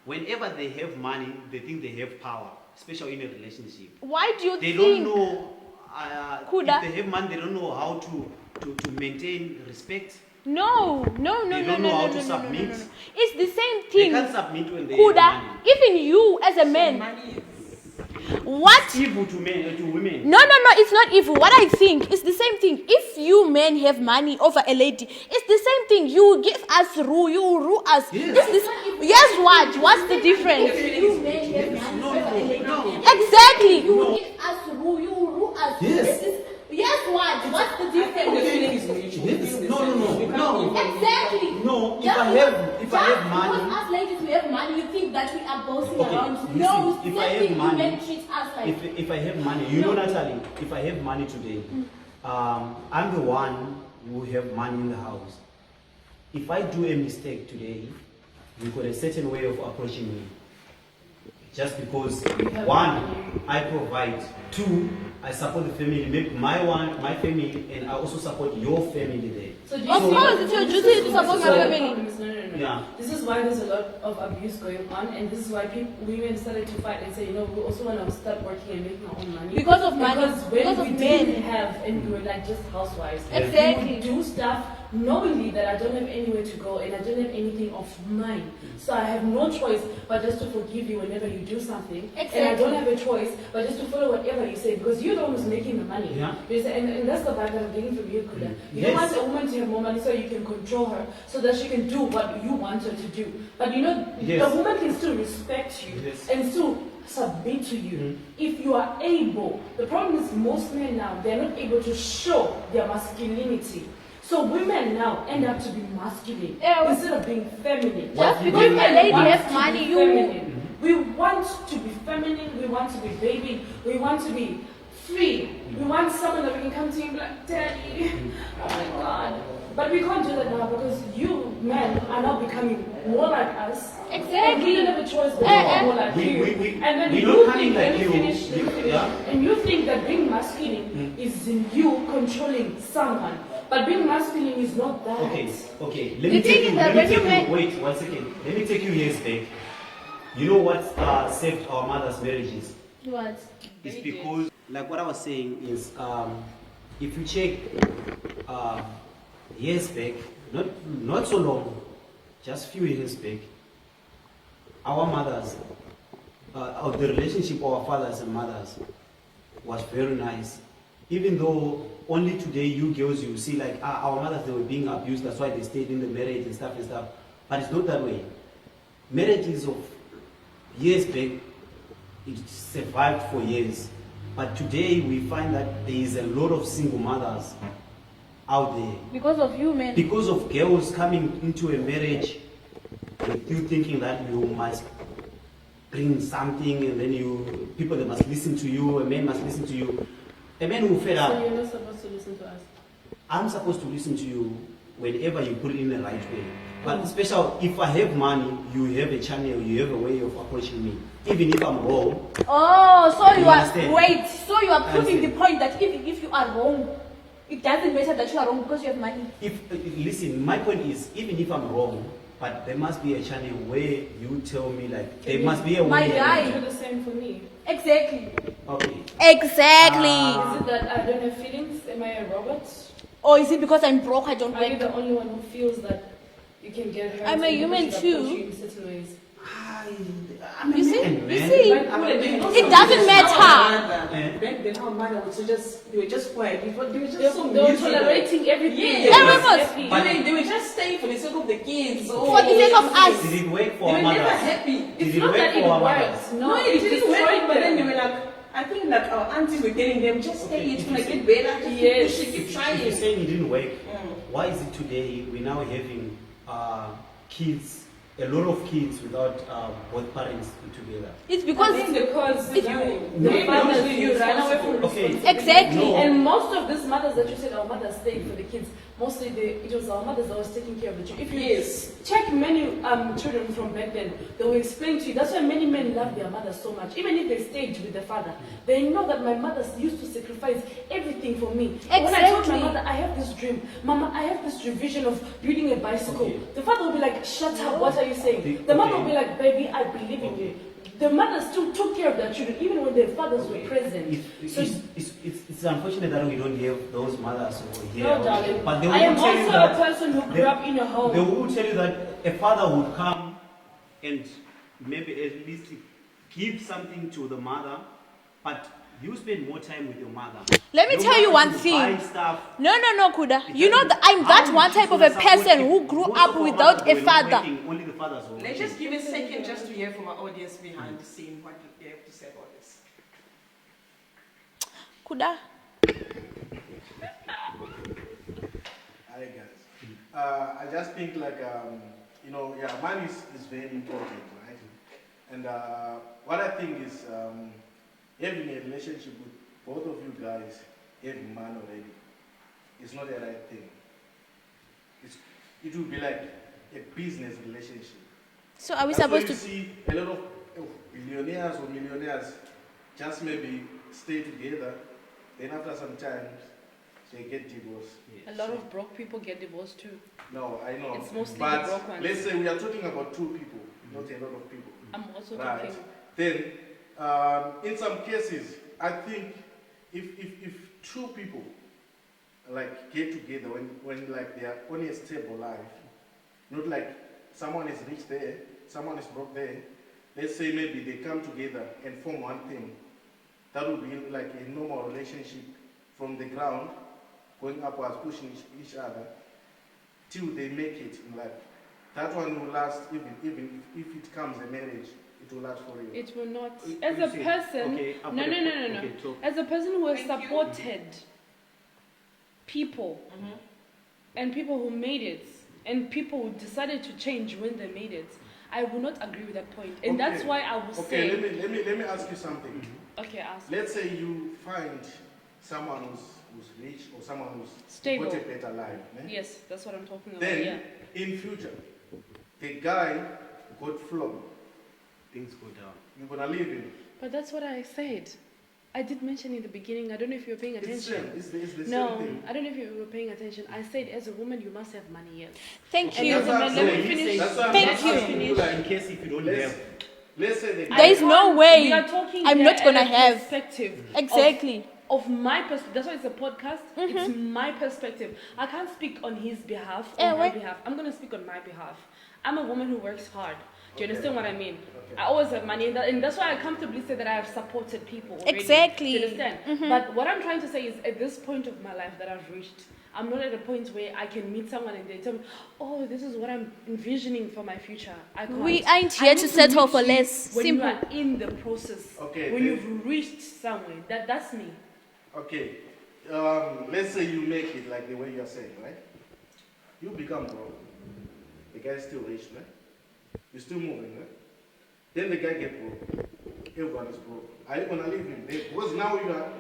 Speaker 2: whenever they have money, they think they have power, especially in a relationship.
Speaker 4: Why do you
Speaker 2: They
Speaker 4: think?
Speaker 2: don't know.
Speaker 4: Kuda.
Speaker 2: If they have money, they don't know how to maintain respect.
Speaker 4: No.
Speaker 2: They don't know how to submit.
Speaker 4: It's the same
Speaker 2: They
Speaker 4: thing.
Speaker 2: can't submit when they
Speaker 4: Kuda,
Speaker 2: have money.
Speaker 4: even you as a man,
Speaker 1: Money is
Speaker 4: what?
Speaker 2: Evil to men, to women.
Speaker 4: No, it's not evil. What I think is the same thing. If you men have money over a lady, it's the same thing. You give us rule, you rule us.
Speaker 2: Yes.
Speaker 4: It's this, yes, what? What's the difference?
Speaker 1: you men have money
Speaker 2: No,
Speaker 1: over a lady.
Speaker 2: no.
Speaker 4: Exactly.
Speaker 2: No.
Speaker 4: Give us rule, you rule us.
Speaker 2: Yes.
Speaker 4: Yes, what? What's the
Speaker 1: I think the
Speaker 4: difference?
Speaker 1: feeling is mutual.
Speaker 2: Yes.
Speaker 1: We feel the
Speaker 2: No,
Speaker 1: same.
Speaker 2: no, no,
Speaker 1: We can't
Speaker 2: no.
Speaker 1: even-
Speaker 4: Exactly.
Speaker 2: No, if
Speaker 4: Just
Speaker 2: I have
Speaker 4: because
Speaker 2: money,
Speaker 4: us ladies we have money, you think that we are bossing
Speaker 2: Okay,
Speaker 4: around.
Speaker 2: listen,
Speaker 4: No,
Speaker 2: if
Speaker 4: same
Speaker 2: I have
Speaker 4: thing you
Speaker 2: money-
Speaker 4: men treat us like.
Speaker 2: if I have money, you know, Natalie, if I have money today, I'm the one who have money in the house. If I do a mistake today, you've got a certain way of approaching me. Just because, one, I provide. Two, I support the family. Maybe my family, and I also support your family there.
Speaker 3: So do you
Speaker 4: Of
Speaker 3: see-
Speaker 4: course, it's your duty to support your family.
Speaker 3: No.
Speaker 2: Yeah.
Speaker 3: This is why there's a lot of abuse going on, and this is why women started to fight and say, we also want to start working and making our own money.
Speaker 4: Because of money,
Speaker 3: Because when
Speaker 4: because
Speaker 3: we
Speaker 4: of
Speaker 3: didn't
Speaker 4: men.
Speaker 3: have, and we were like just housewives,
Speaker 4: Exactly.
Speaker 3: we would do stuff knowingly that I don't have anywhere to go and I don't have anything of mine. So I have no choice but just to forgive you whenever you do something. And I
Speaker 4: Exactly.
Speaker 3: don't have a choice but just to follow whatever you say, because you're the one who's making the money.
Speaker 2: Yeah.
Speaker 3: You say, and that's the vibe that I'm getting from you, Kuda. You
Speaker 2: Yes.
Speaker 3: don't want a woman to have more money so you can control her, so that she can do what you want her to do. But
Speaker 2: Yes.
Speaker 3: the woman can still respect you
Speaker 2: Yes.
Speaker 3: and still submit to you if you are able. The problem is most men now, they're not able to show their masculinity. So women now end up to be masculine
Speaker 4: Yeah.
Speaker 3: instead of being feminine.
Speaker 4: Just because
Speaker 3: Women
Speaker 4: a lady
Speaker 3: want
Speaker 4: has
Speaker 3: to be
Speaker 4: money, you-
Speaker 3: feminine. We want to be feminine, we want to be baby, we want to be free. We want someone that we can come to and be like, Daddy, oh my God. But we can't do that now because you men are now becoming more like us.
Speaker 4: Exactly.
Speaker 3: And we don't have a choice but to
Speaker 4: Eh,
Speaker 3: be more like you. And then
Speaker 2: we're
Speaker 3: you
Speaker 2: not
Speaker 3: think,
Speaker 2: coming like
Speaker 3: let me
Speaker 2: you.
Speaker 3: finish,
Speaker 2: Yeah.
Speaker 3: and you think that being masculine is in you controlling someone. But being masculine is not that.
Speaker 2: Okay. Let
Speaker 4: The
Speaker 2: me
Speaker 4: thing
Speaker 2: take
Speaker 4: is
Speaker 2: you.
Speaker 4: that
Speaker 2: Let me
Speaker 4: when you
Speaker 2: take you.
Speaker 4: make-
Speaker 2: Wait 1 second. Let me take you years back. You know what saved our mothers' marriages?
Speaker 4: What?
Speaker 2: It's because, like what I was saying, is if you check years back, not so long, just few years back, our mothers, of the relationship of our fathers and mothers was very nice. Even though only today you girls you see like our mothers, they were being abused, that's why they stayed in the marriage and stuff. But it's not that way. Marriages of years back, it survived for years. But today we find that there is a lot of single mothers out there.
Speaker 4: Because of you, man.
Speaker 2: Because of girls coming into a marriage with you thinking that you must bring something and then people that must listen to you, a man must listen to you. A man will fed
Speaker 3: So
Speaker 2: up.
Speaker 3: you're not supposed to listen to us.
Speaker 2: I'm supposed to listen to you whenever you put it in the right way. But especially if I have money, you have a channel, you have a way of approaching me. Even if I'm wrong.
Speaker 4: Oh, so you
Speaker 2: You
Speaker 4: are
Speaker 2: understand?
Speaker 4: so you are proving the
Speaker 2: Understand.
Speaker 4: point that even if you are wrong, it doesn't matter that you are wrong because you have money.
Speaker 2: Listen, my point is, even if I'm wrong, but there must be a channel where you tell me like there must be a way.
Speaker 4: My guy.
Speaker 3: You do the same for me.
Speaker 4: Exactly.
Speaker 2: Okay.
Speaker 4: Exactly.
Speaker 3: Is it that I don't have feelings? Am I a robot?
Speaker 4: Or is it because I'm broke I don't
Speaker 3: Are you
Speaker 4: work?
Speaker 3: the only one who feels that you can get hurt?
Speaker 4: I'm a
Speaker 3: and
Speaker 4: human
Speaker 3: people should
Speaker 4: too.
Speaker 3: approach you in certain ways?
Speaker 2: I'm a
Speaker 4: You see?
Speaker 2: man,
Speaker 4: You
Speaker 2: man.
Speaker 4: see? It doesn't matter.
Speaker 1: Then our mother was they were just quiet. They were just
Speaker 3: They
Speaker 1: so
Speaker 3: were
Speaker 1: miserable.
Speaker 3: tolerating everything.
Speaker 1: Yes.
Speaker 4: Everyone.
Speaker 2: But-
Speaker 1: They were just staying for the sake of the kids.
Speaker 4: For the sake of us.
Speaker 2: Did it work
Speaker 1: They
Speaker 2: for
Speaker 1: were
Speaker 2: our
Speaker 1: never
Speaker 2: mothers?
Speaker 1: happy.
Speaker 2: Did
Speaker 3: It's
Speaker 2: it
Speaker 3: not
Speaker 2: work
Speaker 3: that
Speaker 2: for
Speaker 3: it
Speaker 2: our mothers?
Speaker 3: works.
Speaker 1: No, it didn't work. But then they were like, I think that our aunties were telling them, just stay, it's going to get better, just
Speaker 3: Yes.
Speaker 1: keep pushing, keep
Speaker 2: If
Speaker 1: trying.
Speaker 2: you're saying it didn't work,
Speaker 1: Mm.
Speaker 2: why is it today we're now having kids, a lot of kids without both parents together?
Speaker 4: It's
Speaker 3: I
Speaker 4: because
Speaker 3: think because
Speaker 1: It's-
Speaker 3: the fathers, you ran away from
Speaker 2: Okay.
Speaker 3: responsibility.
Speaker 4: Exactly.
Speaker 2: No.
Speaker 3: And most of these mothers that you said our mothers stayed for the kids, mostly it was our mothers that was taking care of the children. If you
Speaker 1: Yes.
Speaker 3: check many children from back then, they will explain to you, that's why many men love their mothers so much. Even if they stayed with their father, they know that my mother used to sacrifice everything for me. When I told my
Speaker 4: Exactly.
Speaker 3: mother, I have this dream, Mama, I have this vision of building a bicycle,
Speaker 2: Okay.
Speaker 3: the father will be like, shut up, what are you saying? The mother will be like, baby, I believe in you. The mothers still took care of their children, even when their fathers were present. So
Speaker 2: It's unfortunate that we don't have those mothers over here.
Speaker 3: no, darling.
Speaker 2: But they
Speaker 3: I am
Speaker 2: will tell you
Speaker 3: also a
Speaker 2: that
Speaker 3: person who grew up in a home.
Speaker 2: they will tell you that a father would come and maybe at least give something to the mother, but you spend more time with your mother.
Speaker 4: Let me
Speaker 2: Your
Speaker 4: tell you
Speaker 2: mother
Speaker 4: one
Speaker 2: will
Speaker 4: thing.
Speaker 2: buy stuff.
Speaker 4: No, Kuda. You know that I'm that one type of a person who grew up without a father.
Speaker 2: Only the fathers were
Speaker 1: Let's
Speaker 2: working.
Speaker 1: just give a second just to hear from our audience behind the scene what they have to say about this.
Speaker 4: Kuda.
Speaker 5: Hi guys. I just think like money is very important, right? And what I think is having a relationship with both of you guys having money already is not the right thing. It will be like a business relationship.
Speaker 4: So are we
Speaker 5: That's why
Speaker 4: supposed
Speaker 5: you
Speaker 4: to?
Speaker 5: see a lot of billionaires or millionaires just maybe stay together, then after some time they get divorced.
Speaker 3: A lot of broke people get divorced too.
Speaker 5: No, I know.
Speaker 3: It's mostly
Speaker 5: but
Speaker 3: the broke ones.
Speaker 5: let's say we are talking about two people, not a lot of people.
Speaker 3: I'm also
Speaker 5: Right.
Speaker 3: talking.
Speaker 5: Then, in some cases, I think if two people like get together when like they are on a stable life, not like someone is rich there, someone is broke there. Let's say maybe they come together and form one thing. That would be like a normal relationship from the ground, going upwards, pushing each other till they make it in life. That one will last even if it comes a marriage, it will last for you.
Speaker 3: It will not.
Speaker 2: You
Speaker 3: As a
Speaker 2: see,
Speaker 3: person,
Speaker 2: okay, I've
Speaker 3: no.
Speaker 2: got a- okay, so-
Speaker 3: As a person who has
Speaker 1: Thank you.
Speaker 3: supported people and people who made it and people who decided to change when they made it, I will not agree with that point. And that's
Speaker 5: Okay.
Speaker 3: why I will
Speaker 5: Okay,
Speaker 3: say.
Speaker 5: let me ask you something.
Speaker 3: Okay, ask.
Speaker 5: Let's say you find someone who's rich or someone who's
Speaker 3: Stable.
Speaker 5: got a better life. Eh?
Speaker 3: Yes, that's what I'm talking about.
Speaker 5: Then,
Speaker 3: Yeah.
Speaker 5: in future, the guy got flogged.
Speaker 2: Things go down.
Speaker 5: You're gonna leave him.
Speaker 3: But that's what I said. I did mention in the beginning. I don't know if you were paying
Speaker 5: It's the
Speaker 3: attention.
Speaker 5: same. It's the
Speaker 3: No,
Speaker 5: same thing.
Speaker 3: I don't know if you were paying attention. I said, as a woman, you must have money, yes.
Speaker 4: Thank
Speaker 3: And
Speaker 4: you.
Speaker 3: as a man, let me
Speaker 2: So
Speaker 3: finish.
Speaker 5: That's why I'm
Speaker 4: Thank
Speaker 5: just
Speaker 4: you.
Speaker 5: asking you, like,
Speaker 2: In case if you don't
Speaker 5: let's,
Speaker 2: have,
Speaker 5: let's say the guy.
Speaker 4: There is no way
Speaker 3: We are talking
Speaker 4: I'm
Speaker 3: here
Speaker 4: not gonna
Speaker 3: at a
Speaker 4: have.
Speaker 3: perspective.
Speaker 4: Exactly.
Speaker 3: Of my perspective, that's why it's a podcast. It's my perspective. I can't speak on his behalf or
Speaker 4: Eh,
Speaker 3: my
Speaker 4: wait.
Speaker 3: behalf. I'm gonna speak on my behalf. I'm a woman who works hard. Do you
Speaker 5: Okay.
Speaker 3: understand what I mean?
Speaker 5: Okay.
Speaker 3: I always have money, and that's why I comfortably say that I have supported people. Already.
Speaker 4: Exactly.
Speaker 3: Do you understand? But what I'm trying to say is, at this point of my life that I've reached, I'm not at a point where I can meet someone and they tell me, "Oh, this is what I'm envisioning for my future." I can't.
Speaker 4: We ain't
Speaker 3: I
Speaker 4: here
Speaker 3: need
Speaker 4: to settle
Speaker 3: meet
Speaker 4: for
Speaker 3: you
Speaker 4: less.
Speaker 3: When
Speaker 4: Simple.
Speaker 3: you are in the process,
Speaker 5: Okay,
Speaker 3: when
Speaker 5: then-
Speaker 3: you've reached somewhere, that's me.
Speaker 5: Okay. Let's say you make it like the way you're saying, right? You become broke. The guy's still rich, right? You're still moving, right? Then the guy get broke. Everyone is broke. Are you gonna leave him? Because now you are.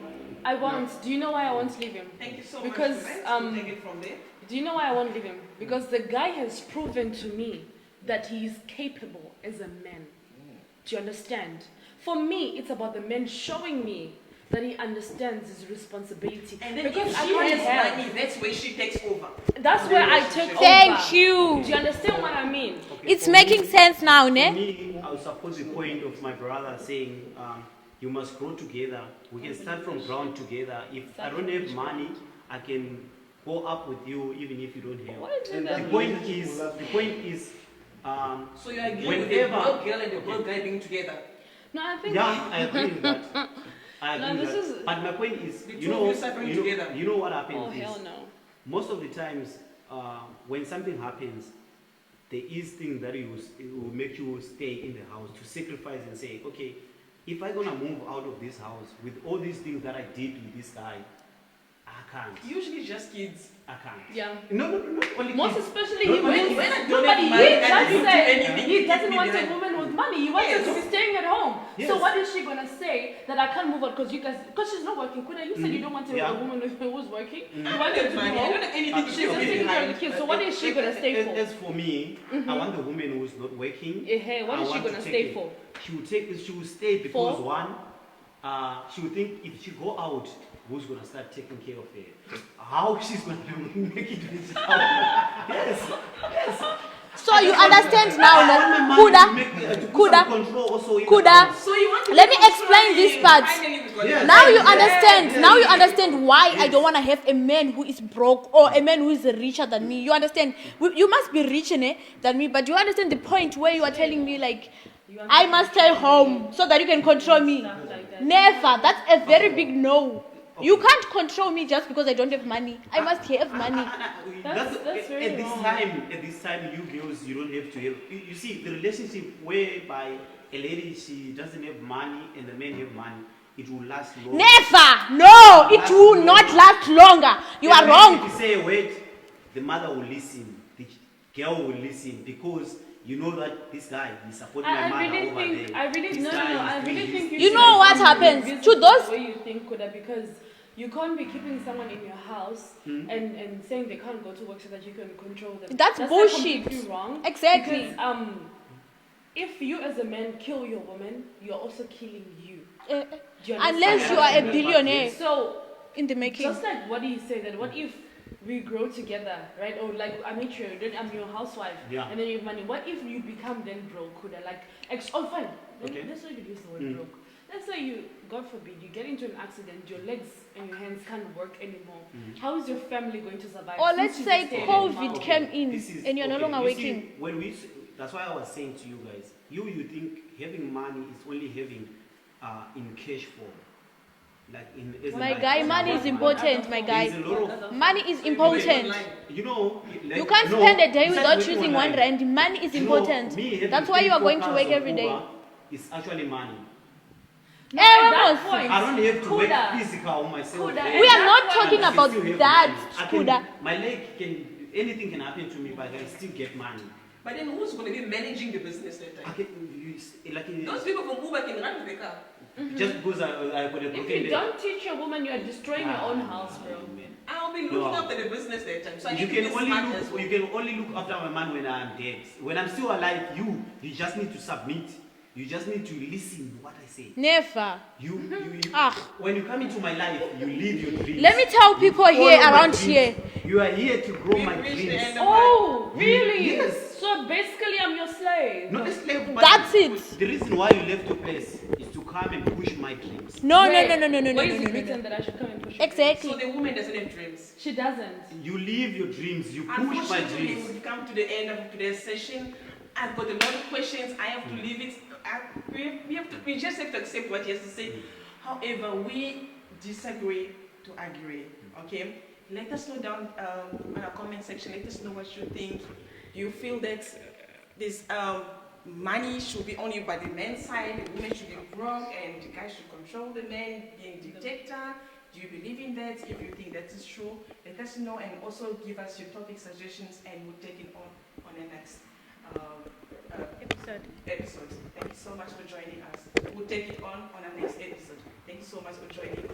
Speaker 3: I won't. Do you know why I won't leave him?
Speaker 1: Thank you so
Speaker 3: Because,
Speaker 1: much. Take it from there.
Speaker 3: Do you know why I won't leave him? Because the guy has proven to me that he is capable as a man. Do you understand? For me, it's about the man showing me that he understands his responsibility.
Speaker 1: And then
Speaker 3: because
Speaker 1: if
Speaker 3: I
Speaker 1: she
Speaker 3: can't
Speaker 1: has
Speaker 3: have.
Speaker 1: money, that's where she takes over.
Speaker 3: That's where I take over.
Speaker 4: Thank you.
Speaker 3: Do you understand what I mean?
Speaker 2: okay,
Speaker 4: It's
Speaker 2: for
Speaker 4: making
Speaker 2: me-
Speaker 4: sense now,
Speaker 2: For
Speaker 4: ne?
Speaker 2: me, I would support the point of my brother saying, you must grow together. We can start from ground together. If I don't have money, I can go up with you even if you don't have.
Speaker 3: What is it
Speaker 5: And
Speaker 3: that?
Speaker 2: The point is,
Speaker 1: So you agree with the
Speaker 2: whenever,
Speaker 1: broke girl and the broke guy being together?
Speaker 3: No, I think.
Speaker 2: yeah, I agree with that. I
Speaker 3: No,
Speaker 2: agree with
Speaker 3: this
Speaker 2: that.
Speaker 3: is-
Speaker 2: But my point is,
Speaker 1: The
Speaker 2: you
Speaker 1: two of
Speaker 2: know,
Speaker 1: you suffering together.
Speaker 2: you know what happens
Speaker 3: Oh
Speaker 2: is,
Speaker 3: hell no.
Speaker 2: most of the times, when something happens, there is things that it will make you stay in the house to sacrifice and say, okay, if I'm gonna move out of this house with all these things that I did with this guy, I can't.
Speaker 1: Usually just kids.
Speaker 2: I can't.
Speaker 3: Yeah.
Speaker 2: No, only
Speaker 3: Most
Speaker 2: kids.
Speaker 3: especially
Speaker 2: No,
Speaker 3: he
Speaker 2: no,
Speaker 3: went.
Speaker 2: no,
Speaker 1: when I
Speaker 3: No,
Speaker 1: don't
Speaker 3: but
Speaker 1: have
Speaker 3: he
Speaker 1: money and
Speaker 3: does
Speaker 1: I don't do
Speaker 3: say
Speaker 1: anything,
Speaker 3: he doesn't
Speaker 1: keep
Speaker 3: want
Speaker 1: me
Speaker 3: a
Speaker 1: behind.
Speaker 3: woman with money. He wants her to be staying at home.
Speaker 2: Yes.
Speaker 3: So what is she gonna say that I can't move out because you guys? Because she's not working. Kuda, you said you don't want
Speaker 2: Yeah.
Speaker 3: a woman who's working. You
Speaker 1: I
Speaker 3: want
Speaker 1: don't
Speaker 3: her to be
Speaker 1: have money. I don't
Speaker 3: home.
Speaker 1: have anything to
Speaker 3: She's
Speaker 1: keep
Speaker 3: just
Speaker 1: me
Speaker 3: taking care of the
Speaker 1: behind.
Speaker 3: kids. So what is she gonna stay for?
Speaker 2: As for me, I want the woman who's not working.
Speaker 3: Hey, what
Speaker 2: I
Speaker 3: is she
Speaker 2: want to
Speaker 3: gonna
Speaker 2: take
Speaker 3: stay
Speaker 2: it.
Speaker 3: for?
Speaker 2: She will stay because
Speaker 3: For?
Speaker 2: one, she will think if she go out, who's gonna start taking care of her? How she's gonna make it with yes.
Speaker 4: So you understand now,
Speaker 2: I want
Speaker 4: no?
Speaker 2: my money
Speaker 4: Kuda,
Speaker 2: to make, to put
Speaker 4: Kuda,
Speaker 2: some control also in the
Speaker 4: Kuda.
Speaker 2: house.
Speaker 1: So you want to
Speaker 4: Let me
Speaker 1: be
Speaker 4: explain this
Speaker 1: controlling,
Speaker 4: part.
Speaker 1: finally we got
Speaker 2: Yes.
Speaker 1: it.
Speaker 4: Now you
Speaker 2: Yes.
Speaker 4: understand.
Speaker 2: Yes.
Speaker 4: Now you understand why I
Speaker 2: Yes.
Speaker 4: don't want to have a man who is broke or a man who is richer than me. You understand? You must be richer than me, but you understand the point where you are telling me like I must stay home so that you can control me.
Speaker 3: Stuff like that.
Speaker 4: Never. That's a very big no. You can't control me just because I don't have money. I must have money.
Speaker 3: That's very
Speaker 2: at this
Speaker 3: wrong.
Speaker 2: time, you girls, you don't have to have. You see, the relationship whereby a lady she doesn't have money and the man have money, it will last long.
Speaker 4: Never. No, it will not last longer. You are
Speaker 2: If
Speaker 4: wrong.
Speaker 2: you say wait, the mother will listen, the girl will listen because you know that this guy is supporting my
Speaker 3: I
Speaker 2: mother
Speaker 3: really
Speaker 2: over
Speaker 3: think,
Speaker 2: there.
Speaker 3: I really,
Speaker 2: This
Speaker 3: no,
Speaker 2: guy is
Speaker 3: I
Speaker 2: doing
Speaker 3: really
Speaker 2: this.
Speaker 3: think
Speaker 4: You know what happens to those-
Speaker 3: the way you think, Kuda, because you can't be keeping someone in your house and saying they can't go to work so that you can control them.
Speaker 4: That's
Speaker 3: like
Speaker 4: bullshit.
Speaker 3: completely wrong.
Speaker 4: Exactly.
Speaker 3: Because if you as a man kill your woman, you're also killing you. Do you understand
Speaker 4: Unless
Speaker 3: what
Speaker 4: you
Speaker 3: I'm
Speaker 4: are a
Speaker 3: saying?
Speaker 4: billionaire
Speaker 3: So
Speaker 4: in the making.
Speaker 3: just like what do you say that what if we grow together, right? Or like I make sure then I'm your housewife,
Speaker 2: Yeah.
Speaker 3: and then you have money. What if you become then broke? Kuda? Like fine.
Speaker 2: Okay.
Speaker 3: Let's not even use the word broke. Let's say you, God forbid, you get into an accident, your legs and your hands can't work anymore. How is your family going to survive?
Speaker 4: Or
Speaker 3: Since
Speaker 4: let's
Speaker 3: you
Speaker 4: say
Speaker 3: just stay at
Speaker 4: COVID
Speaker 3: home?
Speaker 4: came in
Speaker 2: This is-
Speaker 4: and you're no
Speaker 2: okay,
Speaker 4: longer
Speaker 2: you see,
Speaker 4: working.
Speaker 2: when that's why I was saying to you guys, you think having money is only having in cash form. Like as
Speaker 4: My
Speaker 2: in
Speaker 4: guy,
Speaker 2: like-
Speaker 4: money is important, my guy.
Speaker 2: There's a lot of
Speaker 4: Money is important.
Speaker 2: you know.
Speaker 4: You can't spend a day
Speaker 2: besides
Speaker 4: without
Speaker 2: working
Speaker 4: using
Speaker 2: online,
Speaker 4: 1 rand. Money is
Speaker 2: you know,
Speaker 4: important.
Speaker 2: me having
Speaker 4: That's why you are
Speaker 2: 3-4
Speaker 4: going to
Speaker 2: cars
Speaker 4: work
Speaker 2: on
Speaker 4: every day.
Speaker 2: Uber is actually money.
Speaker 3: No, at that
Speaker 4: Almost.
Speaker 3: point,
Speaker 2: I don't have to
Speaker 3: Kuda.
Speaker 2: work physical on myself.
Speaker 3: Kuda,
Speaker 2: there.
Speaker 4: We are not
Speaker 3: And
Speaker 4: talking
Speaker 2: I
Speaker 4: about
Speaker 2: still have
Speaker 4: that,
Speaker 2: money. I can-
Speaker 4: Kuda.
Speaker 2: My leg can, anything can happen to me, but I can still get money.
Speaker 1: But then who's going to be managing the business that
Speaker 2: I
Speaker 1: time?
Speaker 2: can, like,
Speaker 1: Those people from Uber can run the car.
Speaker 2: just because I got a
Speaker 3: If
Speaker 2: broken
Speaker 3: you
Speaker 2: leg.
Speaker 3: don't teach your woman, you are destroying your own house, bro.
Speaker 2: Man.
Speaker 1: I'll be looking after the business that time. So I
Speaker 2: You
Speaker 1: need to
Speaker 2: can
Speaker 1: be
Speaker 2: only
Speaker 1: smart as
Speaker 2: look.
Speaker 1: well.
Speaker 2: You can only look after my man when I'm dead. When I'm still alive, you just need to submit. You just need to listen to what I say.
Speaker 4: Never.
Speaker 2: You
Speaker 4: Ah.
Speaker 2: when you come into my life, you live your dreams.
Speaker 4: Let me tell people
Speaker 2: You
Speaker 4: here
Speaker 2: follow my
Speaker 4: around
Speaker 2: dreams.
Speaker 4: here.
Speaker 2: You are here to grow
Speaker 1: We've
Speaker 2: my
Speaker 1: reached the
Speaker 2: dreams.
Speaker 1: end of
Speaker 3: Oh, really?
Speaker 2: Yes.
Speaker 3: So basically, I'm your slave.
Speaker 2: Not a slave, but
Speaker 4: That's it.
Speaker 2: The reason why you left your place is to come and push my dreams.
Speaker 4: No, no,
Speaker 3: Where?
Speaker 4: no, no, no, no, no,
Speaker 3: Where
Speaker 4: no,
Speaker 3: is
Speaker 4: no,
Speaker 3: it
Speaker 4: no,
Speaker 3: written
Speaker 4: no.
Speaker 3: that I should come and push your
Speaker 4: Exactly.
Speaker 1: So the woman doesn't have dreams.
Speaker 3: dreams? She doesn't.
Speaker 2: You live your dreams. You push my
Speaker 1: Unfortunately,
Speaker 2: dreams.
Speaker 1: we've come to the end of today's session. I've got a lot of questions. I have to leave it. We just have to accept what he has to say. However, we disagree to agree. Okay? Let us know down in our comment section. Let us know what you think. Do you feel that this money should be only by the men's side, the women should be broke, and the guy should control the men, being dictator? Do you believe in that? If you think that is true, let us know, and also give us your topic suggestions, and we'll take it on the next episode. Thank you so much for joining us. We'll take it on our next episode. Thank you so much for joining.